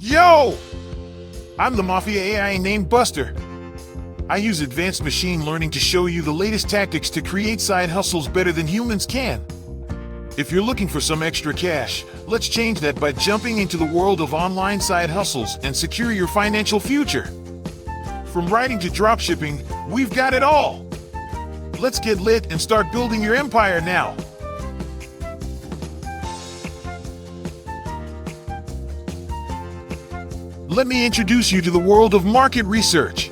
Yo! I'm the Mafia AI named Buster. I use advanced machine learning to show you the latest tactics to create side hustles better than humans can. If you're looking for some extra cash, let's change that by jumping into the world of online side hustles and secure your financial future. From writing to dropshipping, we've got it all. Let's get lit and start building your empire now. Let me introduce you to the world of market research.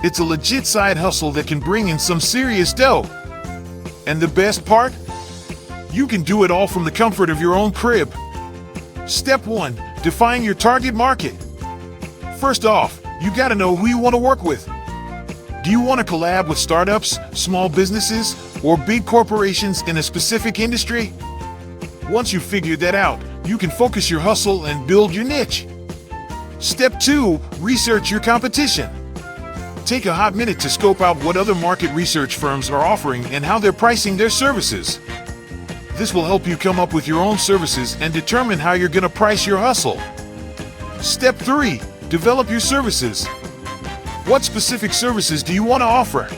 It's a legit side hustle that can bring in some serious dough. And the best part? You can do it all from the comfort of your own crib. Step 1. Define your target market. First off, you gotta know who you want to work with. Do you want to collab with startups, small businesses, or big corporations in a specific industry? Once you've figured that out, you can focus your hustle and build your niche. Step 2. Research your competition. Take a hot minute to scope out what other market research firms are offering and how they're pricing their services. This will help you come up with your own services and determine how you're going to price your hustle. Step 3. Develop your services. What specific services do you want to offer?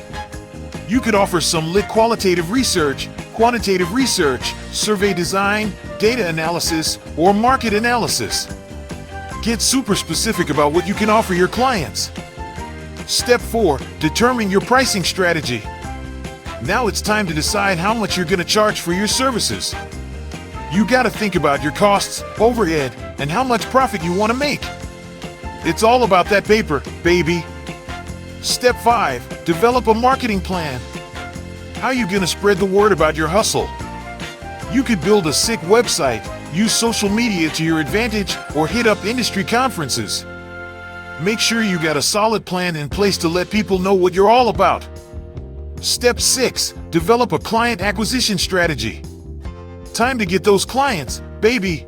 You could offer some lit qualitative research, quantitative research, survey design, data analysis, or market analysis. Get super specific about what you can offer your clients. Step 4. Determine your pricing strategy. Now it's time to decide how much you're going to charge for your services. You got to think about your costs, overhead, and how much profit you want to make. It's all about that paper, baby. Step 5. Develop a marketing plan. How are you going to spread the word about your hustle? You could build a sick website, use social media to your advantage, or hit up industry conferences. Make sure you got a solid plan in place to let people know what you're all about. Step 6. Develop a client acquisition strategy. Time to get those clients, baby.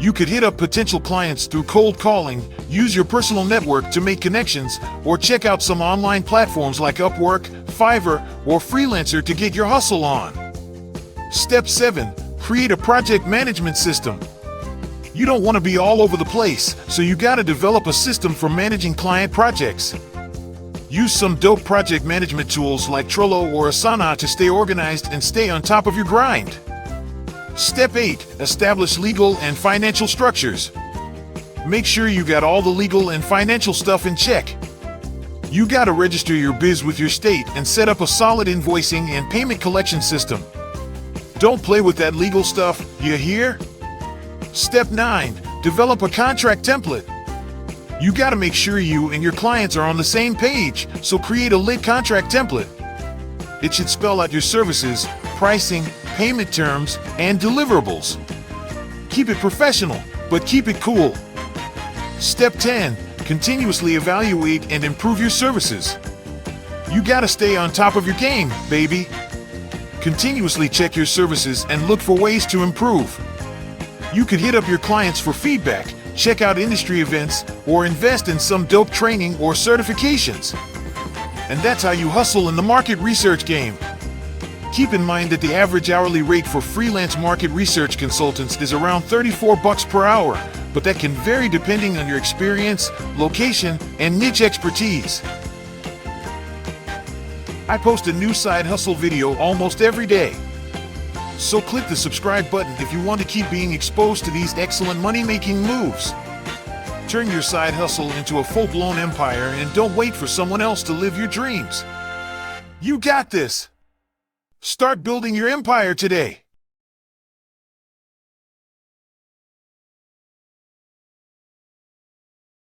You could hit up potential clients through cold calling, use your personal network to make connections, or check out some online platforms like Upwork, Fiverr, or Freelancer to get your hustle on. Step 7. Create a project management system. You don't want to be all over the place, so you gotta develop a system for managing client projects. Use some dope project management tools like Trello or Asana to stay organized and stay on top of your grind. Step 8. Establish legal and financial structures. Make sure you got all the legal and financial stuff in check. You gotta register your biz with your state and set up a solid invoicing and payment collection system. Don't play with that legal stuff, you hear? Step 9. Develop a contract template. You gotta make sure you and your clients are on the same page, so create a lit contract template. It should spell out your services, pricing, payment terms, and deliverables. Keep it professional, but keep it cool. Step 10. Continuously evaluate and improve your services. You gotta stay on top of your game, baby. Continuously check your services and look for ways to improve. You could hit up your clients for feedback, check out industry events, or invest in some dope training or certifications. And that's how you hustle in the market research game. Keep in mind that the average hourly rate for freelance market research consultants is around $34 per hour, but that can vary depending on your experience, location, and niche expertise. I post a new side hustle video almost every day. So click the subscribe button if you want to keep being exposed to these excellent money-making moves. Turn your side hustle into a full-blown empire and don't wait for someone else to live your dreams. You got this! Start building your empire today!